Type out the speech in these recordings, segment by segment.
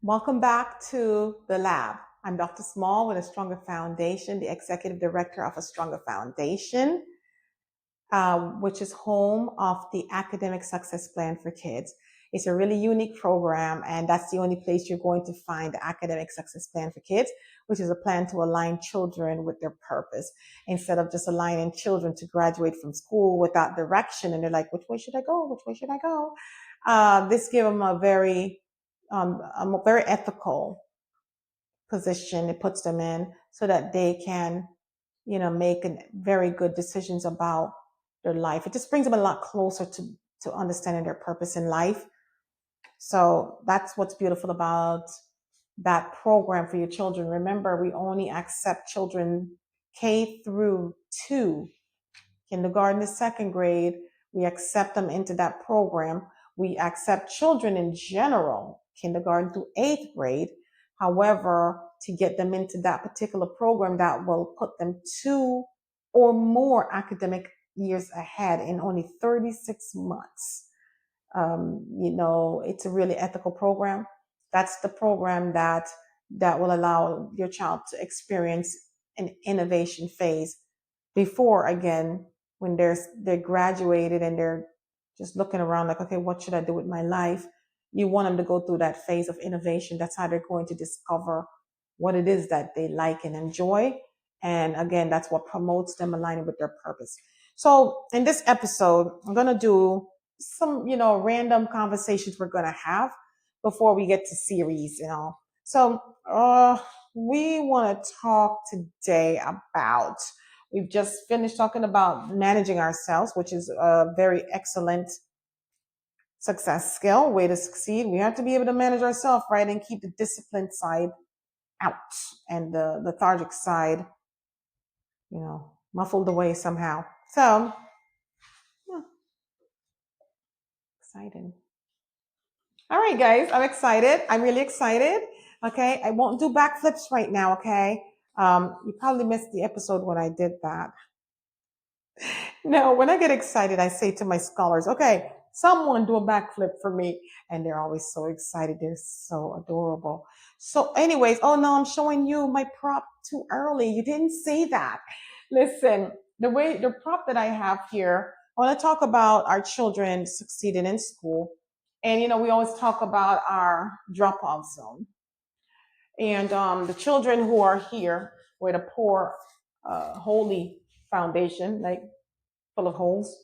Welcome back to the lab. I'm Dr. Small with A Stronger Foundation, the Executive Director of A Stronger Foundation, which is home of the Academic Success Plan for Kids. It's a really unique program, and that's the only place you're going to find the Academic Success Plan for Kids, which is a plan to align children with their purpose instead of just aligning children to graduate from school without direction. And they're like, which way should I go? Which way should I go? This gives them a very ethical position it puts them in so that they can, make very good decisions about their life. It just brings them a lot closer to understanding their purpose in life. So that's what's beautiful about that program for your children. Remember, we only accept children K through 2. Kindergarten to second grade, we accept them into that program. We accept children in general, kindergarten through 8th grade. However, to get them into that particular program, that will put them 2 or more academic years ahead in only 36 months. It's a really ethical program. That's the program that will allow your child to experience an innovation phase before, again, when they're graduated and they're just looking around like, okay, what should I do with my life? You want them to go through that phase of innovation. That's how they're going to discover what it is that they like and enjoy. And again, that's what promotes them aligning with their purpose. So in this episode, I'm going to do some, random conversations we're going to have before we get to series, So we want to talk today about, we've just finished talking about managing ourselves, which is a very excellent success skill, way to succeed. We have to be able to manage ourselves, right? And keep the disciplined side out and the lethargic side, muffled away somehow. So, yeah, exciting. All right, guys, I'm excited. I'm really excited. Okay, I won't do backflips right now. Okay, you probably missed the episode when I did that. No, when I get excited, I say to my scholars, okay, someone do a backflip for me. And they're always so excited. They're so adorable. So, anyways, oh no, I'm showing you my prop too early. You didn't see that. Listen, the prop that I have here, I want to talk about our children succeeding in school. And, we always talk about our drop off zone. And the children who are here with a poor, holy foundation, like full of holes.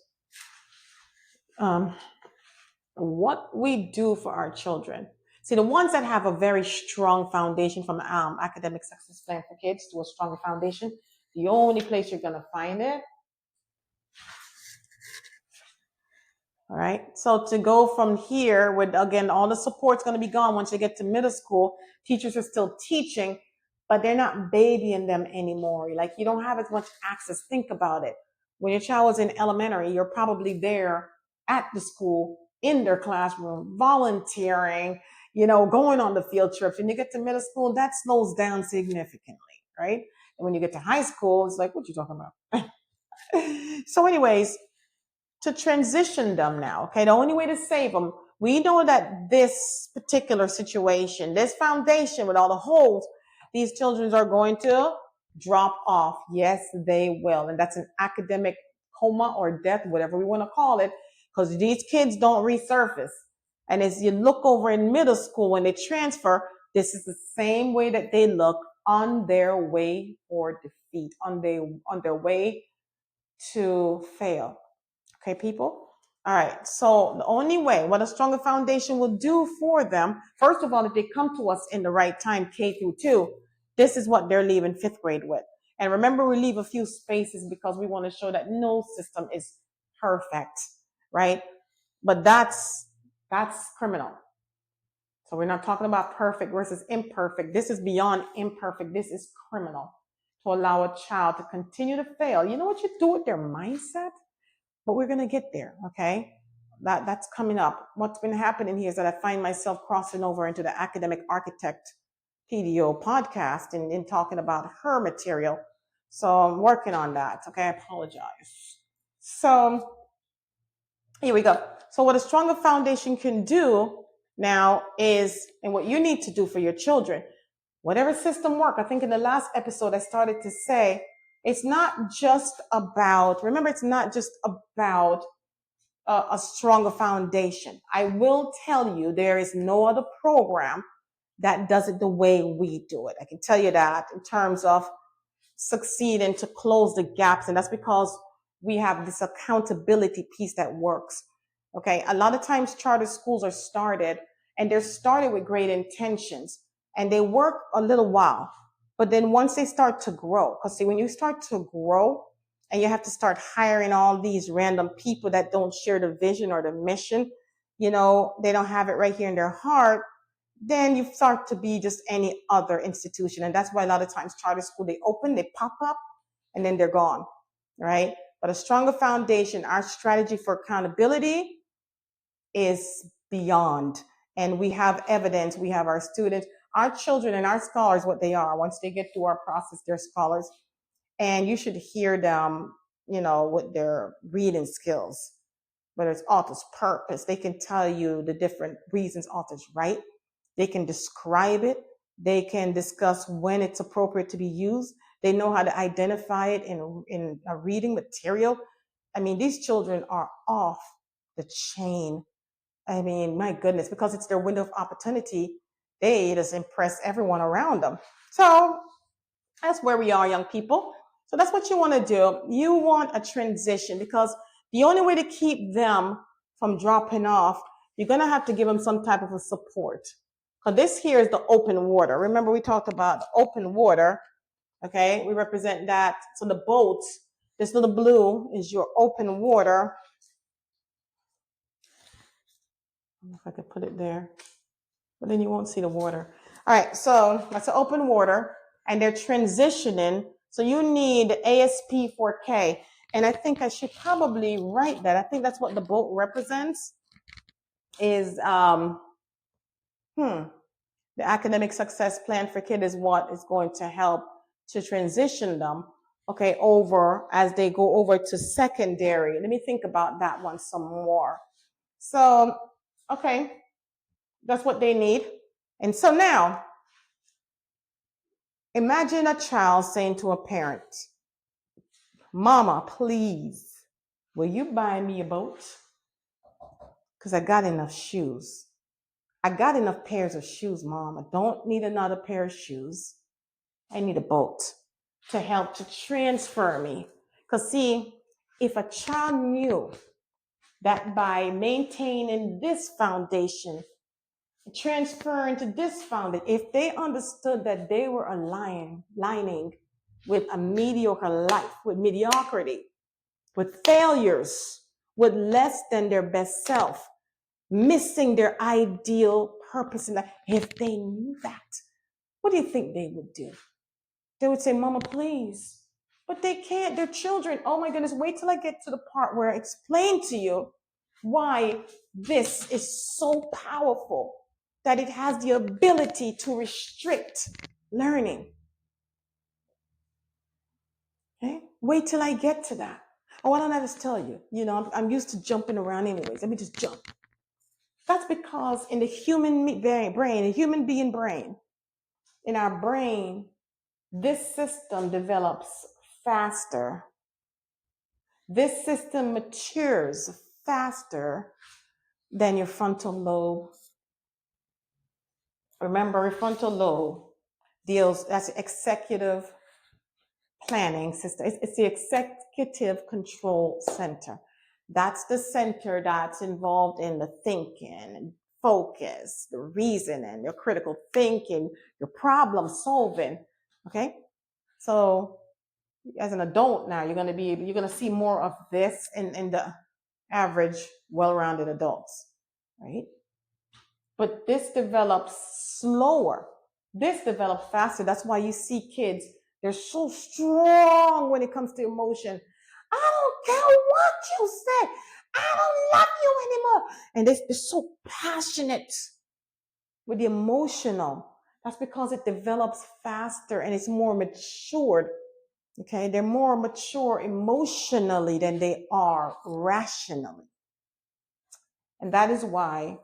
What we do for our children. See, the ones that have a very strong foundation from Academic Success Plan for Kids to a stronger foundation, the only place you're going to find it. All right. So to go from here with, again, all the support's going to be gone once you get to middle school. Teachers are still teaching, but they're not babying them anymore. Like, you don't have as much access. Think about it. When your child was in elementary, you're probably there at the school, in their classroom, volunteering, going on the field trips. When you get to middle school, that slows down significantly, right? And when you get to high school, it's like, what you talking about? So anyways, to transition them now, okay? The only way to save them, we know that this particular situation, this foundation with all the holes, these children are going to drop off. Yes, they will. And that's an academic coma or death, whatever we want to call it, because these kids don't resurface. And as you look over in middle school, when they transfer, this is the same way that they look on their way for defeat, on their way to fail. Okay, people? All right. So the only way, what a stronger foundation will do for them, first of all, if they come to us in the right time, K through 2, this is what they're leaving 5th grade with. And remember, we leave a few spaces because we want to show that no system is perfect, right? But that's criminal. So we're not talking about perfect versus imperfect. This is beyond imperfect. This is criminal to allow a child to continue to fail. You know what you do with their mindset? But we're going to get there, okay? That's coming up. What's been happening here is that I find myself crossing over into the academic architect PDO podcast and talking about her material. So I'm working on that, okay? I apologize. So here we go. So what a stronger foundation can do now is, and what you need to do for your children, whatever system work. I think in the last episode I started to say, it's not just about, remember, it's not just about a stronger foundation. I will tell you, there is no other program that does it the way we do it. I can tell you that in terms of succeeding to close the gaps. And that's because we have this accountability piece that works. Okay. A lot of times charter schools are started and they're started with great intentions and they work a little while. But then once they start to grow, because see, when you start to grow and you have to start hiring all these random people that don't share the vision or the mission, they don't have it right here in their heart, then you start to be just any other institution. And that's why a lot of times charter school, they open, they pop up, and then they're gone, right? But a stronger foundation, our strategy for accountability is beyond. And we have evidence, we have our students, our children and our scholars, what they are. Once they get through our process, they're scholars. And you should hear them, with their reading skills, whether it's author's purpose. They can tell you the different reasons authors write. They can describe it. They can discuss when it's appropriate to be used. They know how to identify it in a reading material. I mean, these children are off the chain. I mean, my goodness, because it's their window of opportunity, they just impress everyone around them. So that's where we are, young people. So that's what you want to do. You want a transition, because the only way to keep them from dropping off, you're going to have to give them some type of a support. Because this here is the open water. Remember, we talked about open water. Okay, we represent that. So the boat, this little blue is your open water. I don't know if I could put it there, but then you won't see the water. All right, so that's the open water, and they're transitioning. So you need ASP4K, and I think I should probably write that. I think that's what the boat represents. Is the academic success plan for kids is what is going to help to transition them, okay, over as they go over to secondary. Let me think about that one some more. So, okay, that's what they need. And so now, imagine a child saying to a parent, "Mama, please, will you buy me a boat? Because I got enough shoes. I got enough pairs of shoes, Mom. I don't need another pair of shoes. I need a boat to help to transfer me." Because see, if a child knew that by maintaining this foundation, transferring to this foundation, if they understood that they were aligning with a mediocre life, with mediocrity, with failures, with less than their best self, missing their ideal purpose in life, if they knew that, what do you think they would do? They would say, "Mama, please." But they can't. They're children. Oh my goodness. Wait till I get to the part where I explain to you why this is so powerful, that it has the ability to restrict learning. Okay? Wait till I get to that. Oh, why don't I just tell you? I'm used to jumping around anyways. Let me just jump. That's because in the human brain, the human being brain, in our brain, this system develops faster. This system matures faster than your frontal lobe. Remember, your frontal lobe that's executive planning system. It's the executive control center. That's the center that's involved in the thinking, focus, the reasoning, your critical thinking, your problem solving. Okay? So as an adult now, you're going to see more of this in the average well-rounded adults, right? But this develops slower. This develops faster. That's why you see kids, they're so strong when it comes to emotion. "I don't care what you say. I don't love you anymore." And they're so passionate with the emotional. That's because it develops faster and it's more matured. Okay, they're more mature emotionally than they are rationally. And that is why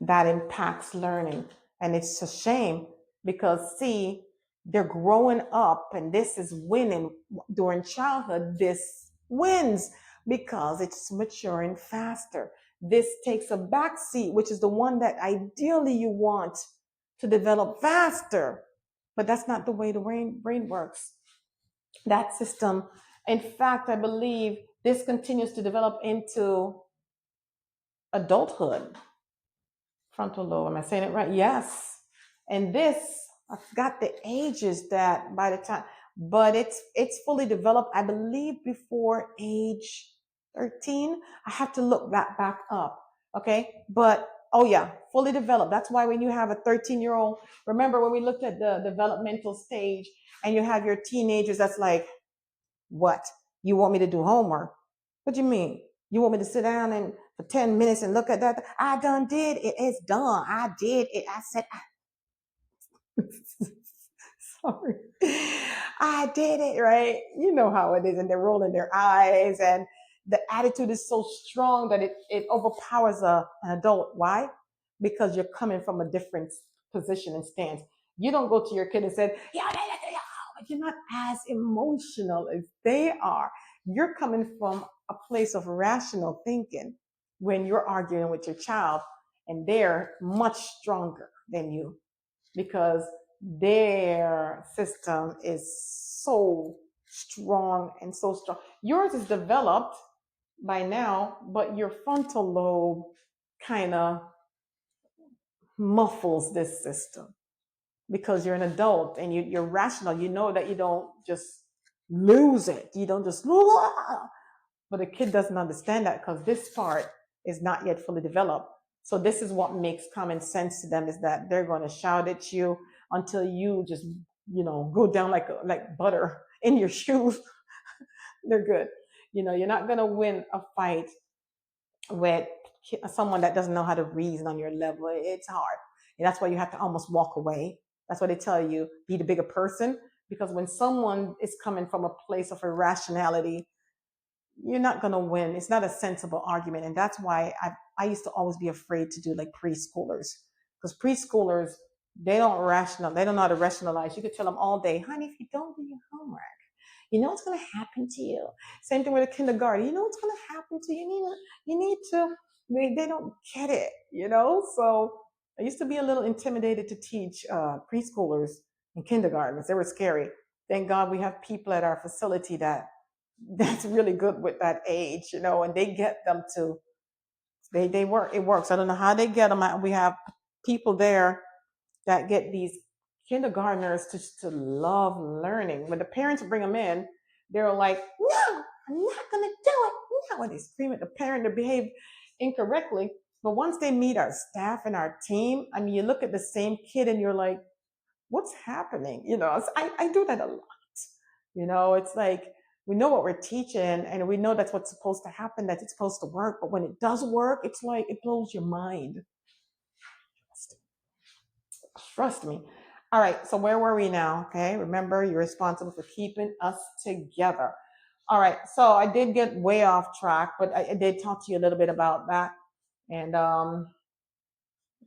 that impacts learning. And it's a shame because, see, they're growing up and this is winning during childhood. This wins because it's maturing faster. This takes a back seat, which is the one that ideally you want to develop faster. But that's not the way the brain works. That system, in fact, I believe this continues to develop into adulthood. Frontal lobe, am I saying it right? Yes. And this, I forgot the ages that by the time, but it's fully developed, I believe, before age 13. I have to look that back up. Okay. But oh yeah, fully developed. That's why when you have a 13-year-old, remember when we looked at the developmental stage and you have your teenagers that's like, what? You want me to do homework? What do you mean? You want me to sit down and for 10 minutes and look at that? I done did it. It's done. I did it. I said, sorry. I did it, right? You know how it is. And they're rolling their eyes. And the attitude is so strong that it overpowers an adult. Why? Because you're coming from a different position and stance. You don't go to your kid and say, yeah, you're not as emotional as they are. You're coming from a place of rational thinking when you're arguing with your child, and they're much stronger than you because their system is so strong and so strong. Yours is developed by now, but your frontal lobe kind of muffles this system because you're an adult and you're rational. You know that you don't just lose it. You don't just, but a kid doesn't understand that because this part is not yet fully developed. So this is what makes common sense to them is that they're going to shout at you until you just, go down like butter in your shoes. They're good. You're not going to win a fight with someone that doesn't know how to reason on your level. It's hard. And that's why you have to almost walk away. That's why they tell you be the bigger person. Because when someone is coming from a place of irrationality, you're not going to win. It's not a sensible argument. And that's why I used to always be afraid to do like preschoolers. Because preschoolers, they don't know how to rationalize. You could tell them all day, honey, if you don't do your homework, you know what's going to happen to you. Same thing with a kindergarten. You know what's going to happen to you. You need to. They don't get it. So I used to be a little intimidated to teach preschoolers and kindergartens. They were scary. Thank God we have people at our facility that's really good with that age, and they get them to. They work. It works. I don't know how they get them. We have people there that get these kindergartners to love learning. When the parents bring them in, they're like, no, I'm not going to do it. No, when they scream at the parent to behave incorrectly. But once they meet our staff and our team, I mean, you look at the same kid and you're like, what's happening? I do that a lot. It's like, we know what we're teaching and we know that's what's supposed to happen, that it's supposed to work. But when it does work, it's like, it blows your mind. Trust me. All right. So where were we now? Okay. Remember, you're responsible for keeping us together. All right. So I did get way off track, but I did talk to you a little bit about that. And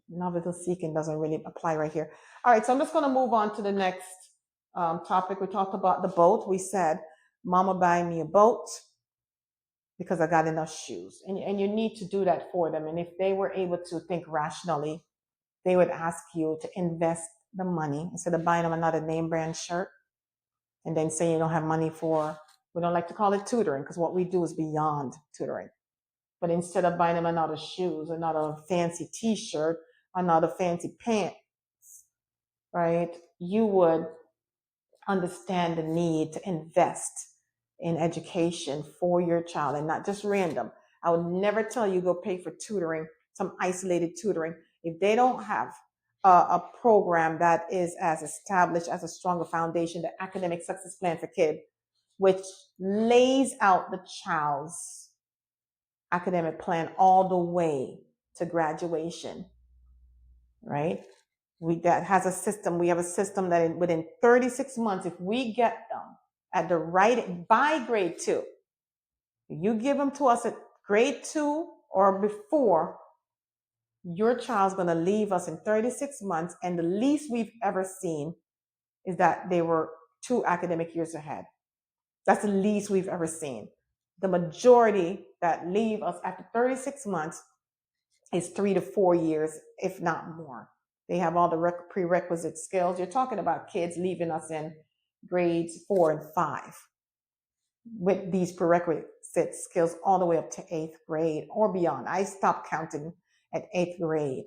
novel seeking doesn't really apply right here. All right. So I'm just going to move on to the next topic. We talked about the boat. We said, Mama, buy me a boat because I got enough shoes. And you need to do that for them. And if they were able to think rationally, they would ask you to invest the money instead of buying them another name brand shirt and then saying you don't have money for, we don't like to call it tutoring because what we do is beyond tutoring. But instead of buying them another shoes, another fancy t-shirt, another fancy pants, right? You would understand the need to invest in education for your child and not just random. I would never tell you go pay for tutoring, some isolated tutoring, if they don't have a program that is as established as a stronger foundation, the academic success plan for kids, which lays out the child's academic plan all the way to graduation, right? That has a system. We have a system that within 36 months, if we get them at the right, by grade 2, you give them to us at grade 2 or before, Your child's going to leave us in 36 months, and the least we've ever seen is that they were 2 academic years ahead. That's the least we've ever seen. The majority that leave us after 36 months is 3 to 4 years, if not more. They have all the prerequisite skills. You're talking about kids leaving us in grades 4 and 5 with these prerequisite skills all the way up to 8th grade or beyond. I stopped counting at 8th grade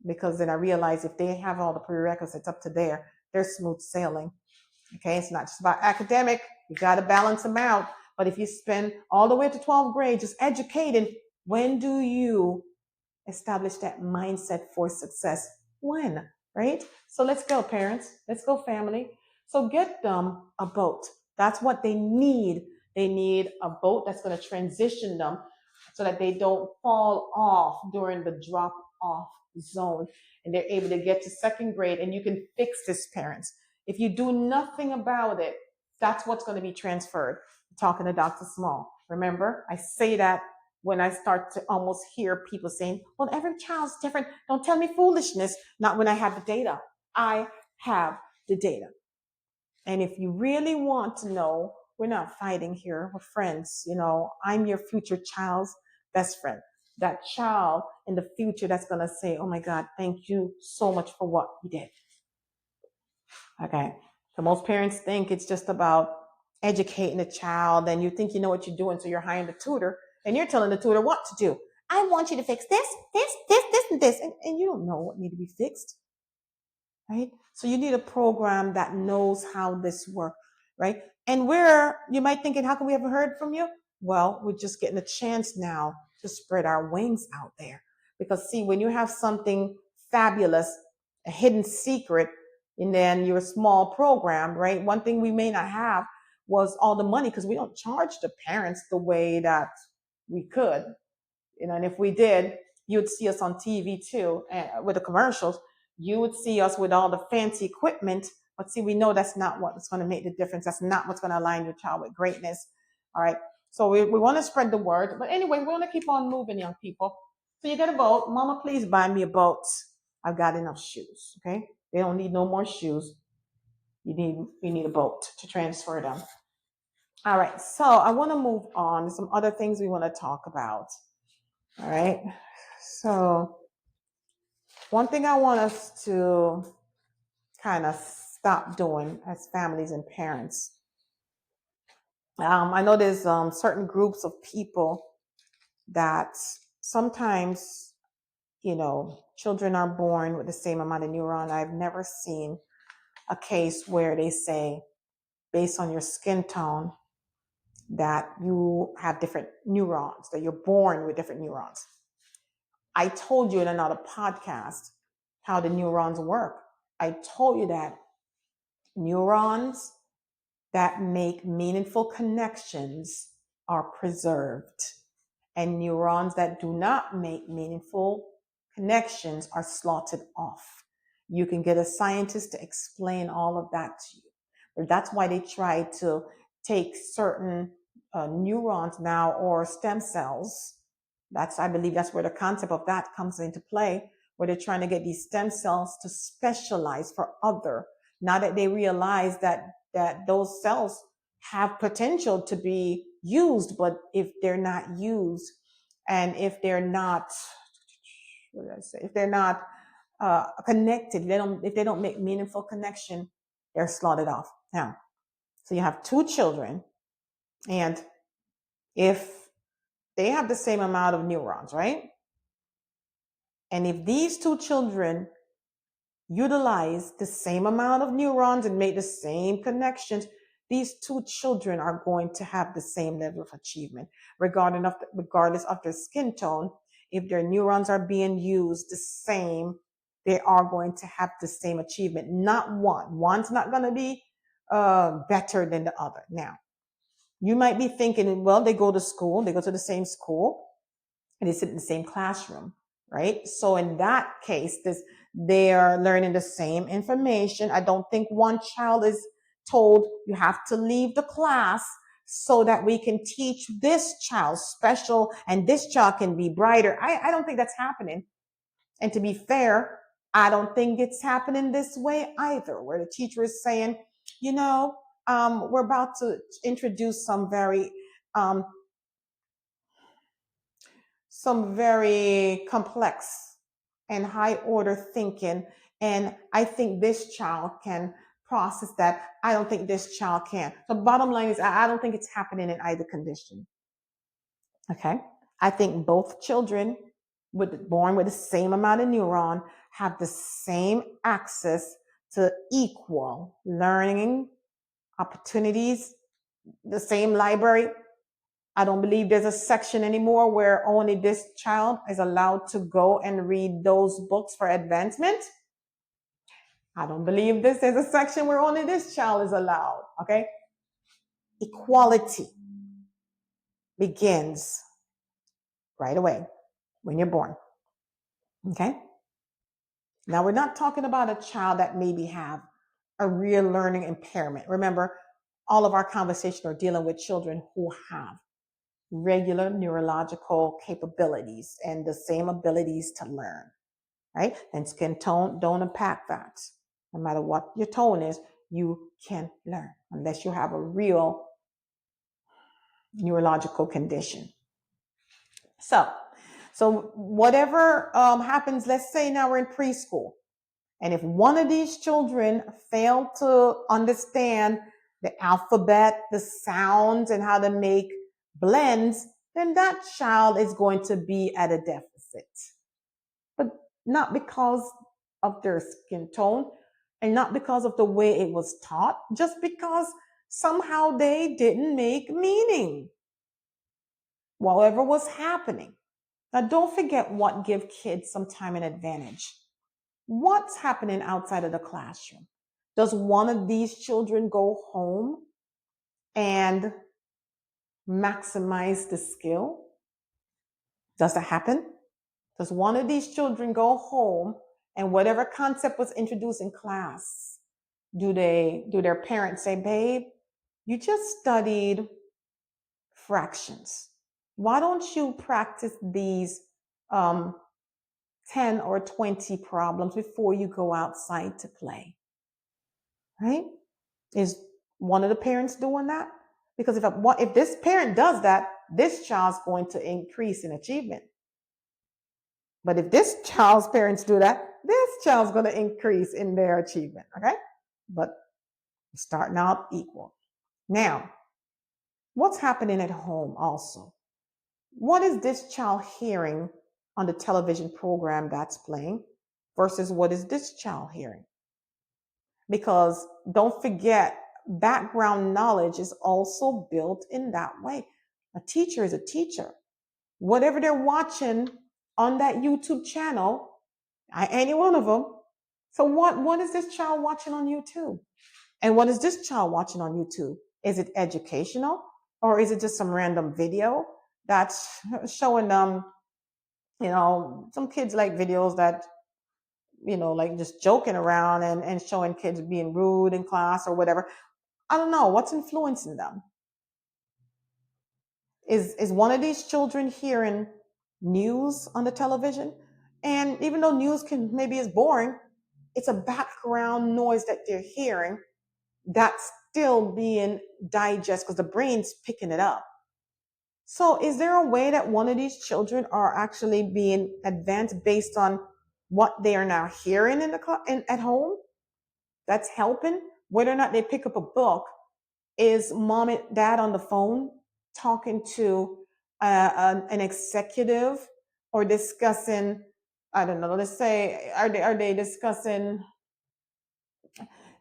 because then I realized if they have all the prerequisites up to there, they're smooth sailing. Okay, it's not just about academic. You got to balance them out. But if you spend all the way to 12th grade just educating, when do you establish that mindset for success? When, right? So let's go, parents. Let's go, family. So get them a boat. That's what they need. They need a boat that's going to transition them so that they don't fall off during the drop off zone and they're able to get to 2nd grade. And you can fix this, parents. If you do nothing about it, that's what's going to be transferred. I'm talking to Dr. Small. Remember, I say that when I start to almost hear people saying, well, every child's different. Don't tell me foolishness. Not when I have the data. I have the data. And if you really want to know, we're not fighting here. We're friends. I'm your future child's best friend. That child in the future that's going to say, oh my God, thank you so much for what you did. Okay. So most parents think it's just about educating a child, and you think you know what you're doing, so you're hiring the tutor, and you're telling the tutor what to do. I want you to fix this, and this, and you don't know what needs to be fixed, right? So you need a program that knows how this works, right? And you might thinking, how come we haven't heard from you? Well, we're just getting a chance now to spread our wings out there. Because see, when you have something fabulous, a hidden secret, and then your small program, right? One thing we may not have was all the money because we don't charge the parents the way that we could. And if we did, you'd see us on TV too, with the commercials. You would see us with all the fancy equipment. But see, we know that's not what's going to make the difference. That's not what's going to align your child with greatness. All right. So we want to spread the word. But anyway, we want to keep on moving, young people. So you get a boat. Mama, please buy me a boat. I've got enough shoes. Okay. They don't need no more shoes. You need a boat to transfer them. All right. So I want to move on to some other things we want to talk about. All right. So one thing I want us to kind of stop doing as families and parents. I know there's certain groups of people that sometimes, children are born with the same amount of neuron. I've never seen a case where they say, based on your skin tone, that you have different neurons, that you're born with different neurons. I told you in another podcast how the neurons work. I told you that neurons that make meaningful connections are preserved, and neurons that do not make meaningful connections are slaughtered off. You can get a scientist to explain all of that to you. But that's why they try to take certain neurons now, or stem cells. I believe that's where the concept of that comes into play, where they're trying to get these stem cells to specialize for other. Now that they realize that those cells have potential to be used, but if they're not used, and if they're not, if they're not connected, if they don't make meaningful connection, they're slaughtered off. Now, so you have 2 children, and if they have the same amount of neurons, right? And if these 2 children utilize the same amount of neurons and make the same connections, these 2 children are going to have the same level of achievement, regardless of their skin tone. If their neurons are being used the same, they are going to have the same achievement. Not one. One's not going to be better than the other. Now, you might be thinking, well, they go to the same school, and they sit in the same classroom, right? So in that case, they are learning the same information. I don't think one child is told, you have to leave the class so that we can teach this child special and this child can be brighter. I don't think that's happening. And to be fair, I don't think it's happening this way either, where the teacher is saying, you know, we're about to introduce um, some very complex and high order thinking. And I think this child can process that. I don't think this child can. The bottom line is, I don't think it's happening in either condition. Okay. I think both children born with the same amount of neuron have the same access to equal learning opportunities, the same library. I don't believe there's a section anymore where only this child is allowed to go and read those books for advancement. I don't believe this is a section where only this child is allowed. Okay. Equality begins right away when you're born. Okay. Now, we're not talking about a child that maybe have a real learning impairment. Remember, all of our conversations are dealing with children who have regular neurological capabilities and the same abilities to learn, right? And skin tone don't impact that. No matter what your tone is, you can learn unless you have a real neurological condition. So whatever happens, let's say now we're in preschool. And if one of these children fail to understand the alphabet, the sounds, and how to make blends, then that child is going to be at a deficit. But not because of their skin tone and not because of the way it was taught, just because somehow they didn't make meaning, whatever was happening. Now, don't forget what gives kids some time an advantage. What's happening outside of the classroom? Does one of these children go home and maximize the skill? Does that happen? Does one of these children go home and whatever concept was introduced in class, do their parents say, babe, you just studied fractions. Why don't you practice these 10 or 20 problems before you go outside to play? Right? Is one of the parents doing that? Because if this parent does that, this child's going to increase in achievement. But if this child's parents do that, this child's going to increase in their achievement. Okay? But starting out equal. Now, what's happening at home also? What is this child hearing on the television program that's playing versus what is this child hearing? Because don't forget, background knowledge is also built in that way. A teacher is a teacher. Whatever they're watching on that YouTube channel, any one of them. So what is this child watching on YouTube? And what is this child watching on YouTube? Is it educational or is it just some random video that's showing them, some kids like videos that like just joking around and showing kids being rude in class or whatever. I don't know what's influencing them. Is one of these children hearing news on the television? And even though news can maybe is boring, it's a background noise that they're hearing that's still being digested because the brain's picking it up. So is there a way that one of these children are actually being advanced based on what they are now hearing at home? That's helping. Whether or not they pick up a book, is mom and dad on the phone talking to an executive or discussing, I don't know, let's say, are they discussing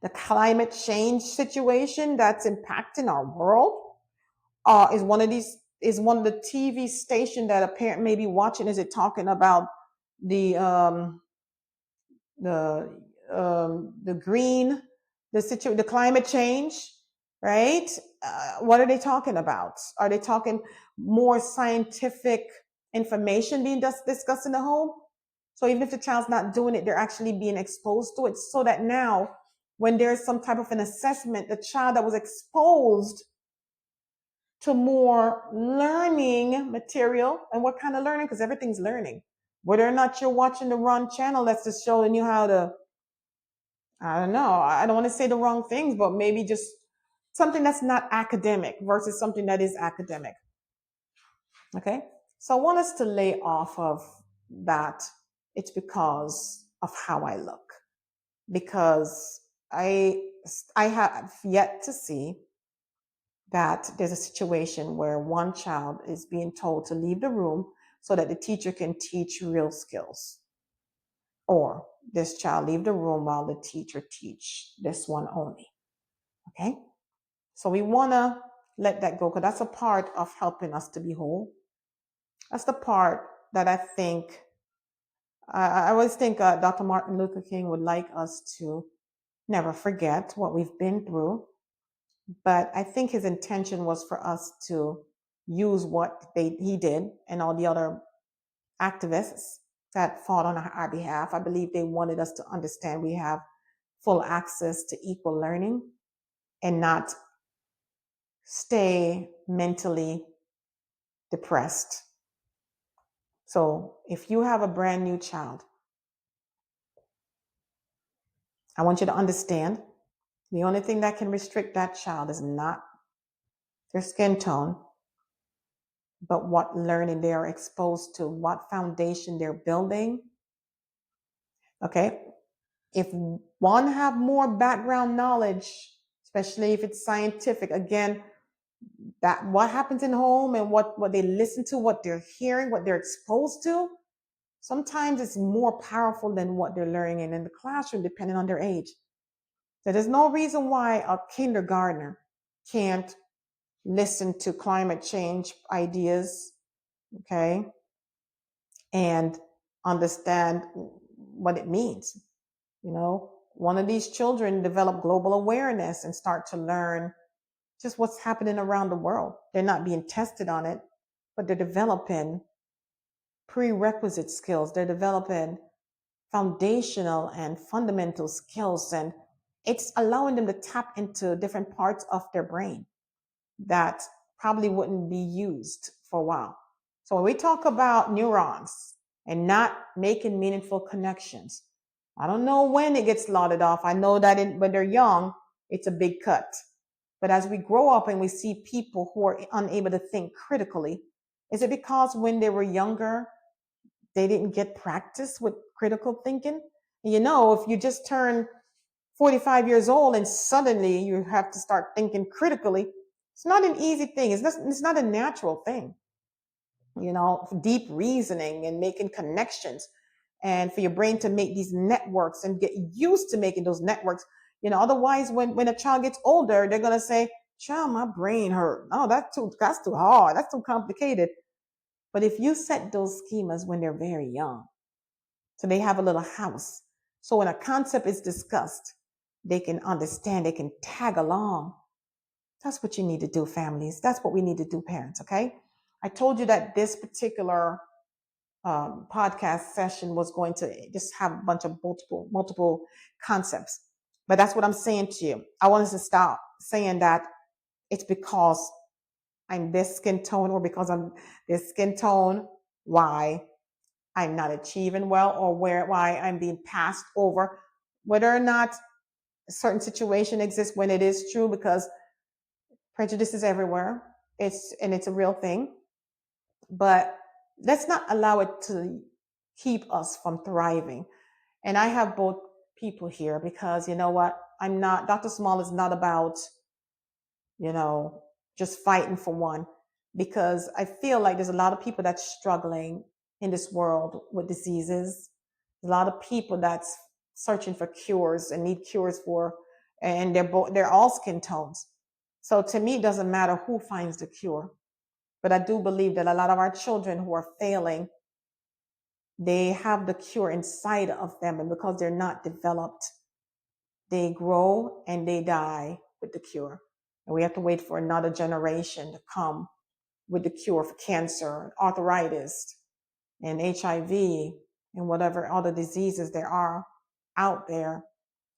the climate change situation that's impacting our world? Is one of the TV station that a parent may be watching, is it talking about the the the green, the climate change, right? What are they talking about? Are they talking more scientific information being discussed in the home? So even if the child's not doing it, they're actually being exposed to it, so that now when there's some type of an assessment, the child that was exposed to more learning material, and what kind of learning? Because everything's learning. Whether or not you're watching the wrong channel that's just showing you how to, I don't know, I don't want to say the wrong things, but maybe just something that's not academic versus something that is academic. Okay? So I want us to lay off of that. It's because of how I look. Because I have yet to see that there's a situation where one child is being told to leave the room so that the teacher can teach real skills. Or this child leave the room while the teacher teach this one only. Okay? So we want to let that go because that's a part of helping us to be whole. That's the part that I think, I always think Dr. Martin Luther King would like us to never forget what we've been through. But I think his intention was for us to use what he did and all the other activists that fought on our behalf. I believe they wanted us to understand we have full access to equal learning and not stay mentally depressed. So if you have a brand new child, I want you to understand the only thing that can restrict that child is not their skin tone, but what learning they are exposed to, what foundation they're building. Okay. If one have more background knowledge, especially if it's scientific, again, that what happens in home and what they listen to, what they're hearing, what they're exposed to, sometimes it's more powerful than what they're learning in the classroom, depending on their age. So there's no reason why a kindergartner can't listen to climate change ideas, okay, and understand what it means. You know, one of these children develop global awareness and start to learn just what's happening around the world. They're not being tested on it, but they're developing prerequisite skills. They're developing foundational and fundamental skills, and it's allowing them to tap into different parts of their brain that probably wouldn't be used for a while. So when we talk about neurons and not making meaningful connections, I don't know when it gets lauded off. I know that when they're young, it's a big cut. But as we grow up and we see people who are unable to think critically, is it because when they were younger, they didn't get practice with critical thinking? You know, if you just turn 45 years old and suddenly you have to start thinking critically, it's not an easy thing. It's not a natural thing. You know, deep reasoning and making connections and for your brain to make these networks and get used to making those networks. You know, otherwise when a child gets older, they're going to say, child, my brain hurt. No, that's too hard. That's too complicated. But if you set those schemas when they're very young, so they have a little house. So when a concept is discussed, they can understand, they can tag along. That's what you need to do, families. That's what we need to do, parents, okay? I told you that this particular podcast session was going to just have a bunch of multiple concepts. But that's what I'm saying to you. I want us to stop saying that it's because I'm this skin tone or because I'm this skin tone, why I'm not achieving well or why I'm being passed over. Whether or not a certain situation exists when it is true, because prejudice is everywhere. It's a real thing. But let's not allow it to keep us from thriving. And I have both people here because you know what? Dr. Small is not about, just fighting for one, because I feel like there's a lot of people that's struggling in this world with diseases. There's a lot of people that's searching for cures and need cures for, and they're all skin tones. So to me, it doesn't matter who finds the cure. But I do believe that a lot of our children who are failing, they have the cure inside of them. And because they're not developed, they grow and they die with the cure. And we have to wait for another generation to come with the cure for cancer, arthritis, and HIV, and whatever other diseases there are out there.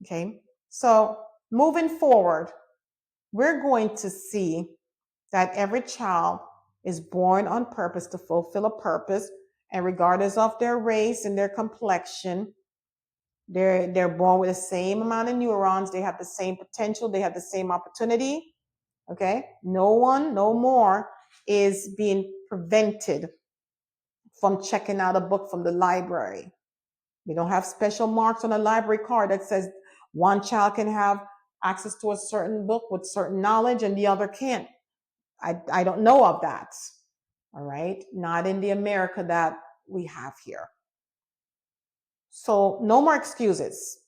Okay. So moving forward, we're going to see that every child is born on purpose to fulfill a purpose. And regardless of their race and their complexion, they're born with the same amount of neurons. They have the same potential. They have the same opportunity. Okay. No one, no more is being prevented from checking out a book from the library. We don't have special marks on a library card that says one child can have access to a certain book with certain knowledge and the other can't. I don't know of that. All right. Not in the America that we have here. So no more excuses.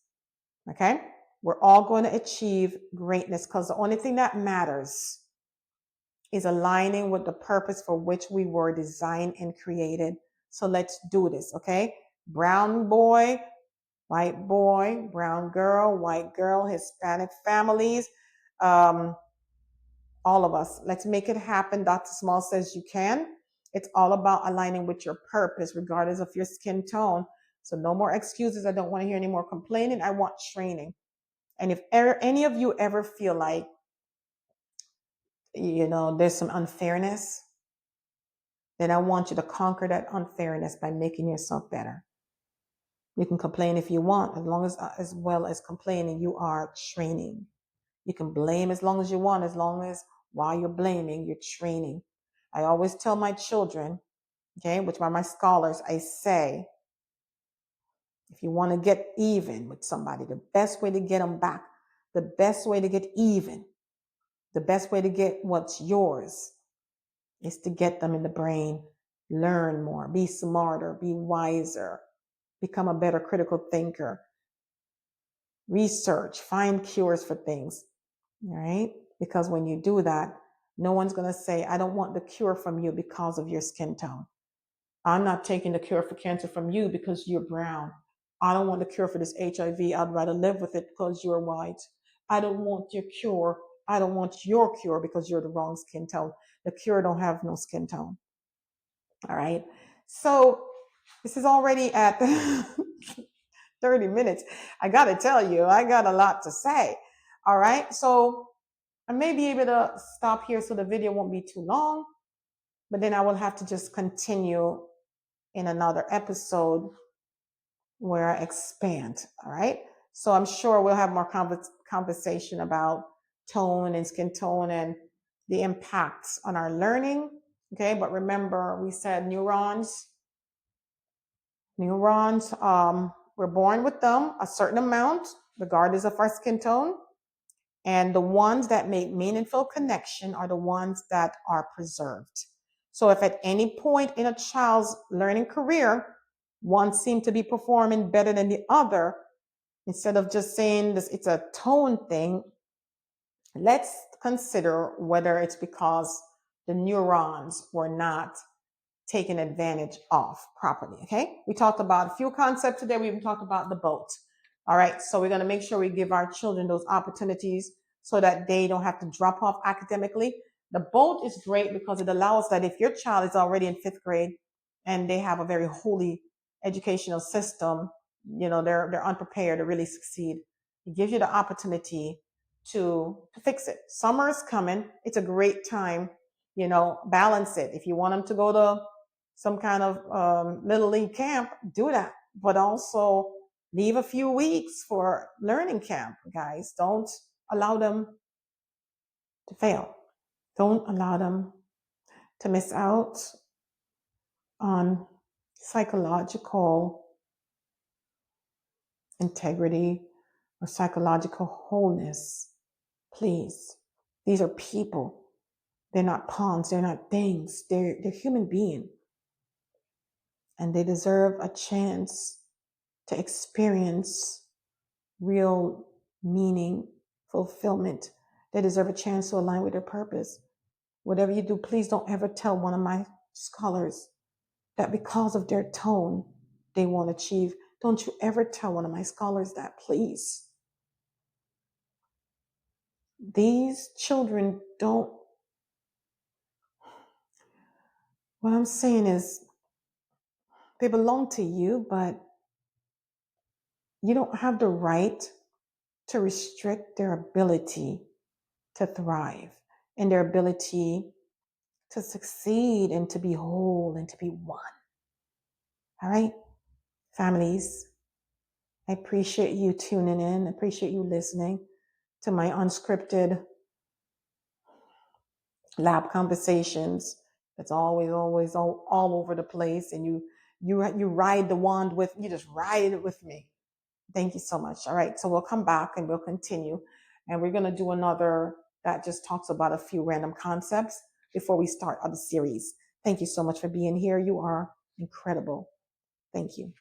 Okay. We're all going to achieve greatness because the only thing that matters is aligning with the purpose for which we were designed and created. So let's do this. Okay. Brown boy, brown girl, white girl, Hispanic families, all of us. Let's make it happen. Dr. Small says you can. It's all about aligning with your purpose, regardless of your skin tone. So no more excuses. I don't want to hear any more complaining. I want training. And if any of you ever feel like, there's some unfairness, then I want you to conquer that unfairness by making yourself better. You can complain if you want, as well as complaining, you are training. You can blame as long as you want, as long as while you're blaming, you're training. I always tell my children, okay, which are my scholars, I say, if you want to get even with somebody, the best way to get them back, the best way to get even, the best way to get what's yours is to get them in the brain, learn more, be smarter, be wiser, become a better critical thinker, research, find cures for things, all right? Because when you do that, no one's going to say, I don't want the cure from you because of your skin tone. I'm not taking the cure for cancer from you because you're brown. I don't want the cure for this HIV. I'd rather live with it because you're white. I don't want your cure. I don't want your cure because you're the wrong skin tone. The cure don't have no skin tone. All right. So this is already at 30 minutes. I got to tell you, I got a lot to say. All right. So I may be able to stop here so the video won't be too long, but then I will have to just continue in another episode where I expand. All right. So I'm sure we'll have more conversation about tone and skin tone and the impacts on our learning. Okay. But remember, we said neurons, we're born with them, a certain amount, regardless of our skin tone. And the ones that make meaningful connection are the ones that are preserved. So if at any point in a child's learning career, one seems to be performing better than the other, instead of just saying this, it's a tone thing, let's consider whether it's because the neurons were not taken advantage of properly. Okay. We talked about a few concepts today. We even talked about the boat. All right. So we're going to make sure we give our children those opportunities so that they don't have to drop off academically. The boat is great because it allows that if your child is already in 5th grade and they have a very holy educational system, they're unprepared to really succeed. It gives you the opportunity to fix it. Summer is coming. It's a great time, balance it. If you want them to go to some kind of little league camp, do that. But also leave a few weeks for learning camp, guys. Don't allow them to fail. Don't allow them to miss out on psychological integrity or psychological wholeness. Please. These are people. They're not pawns. They're not things. They're human beings. And they deserve a chance to experience real meaning, fulfillment. They deserve a chance to align with their purpose. Whatever you do, please don't ever tell one of my scholars that because of their tone, they won't achieve. Don't you ever tell one of my scholars that, please. These children don't, what I'm saying is they belong to you, but you don't have the right to restrict their ability to thrive and their ability to succeed and to be whole and to be one. All right, families, I appreciate you tuning in. I appreciate you listening to my unscripted lab conversations. It's always all over the place, and you ride the wand with you just ride it with me. Thank you so much. All right, so we'll come back and we'll continue, and we're gonna do another that just talks about a few random concepts before we start other series. Thank you so much for being here. You are incredible. Thank you.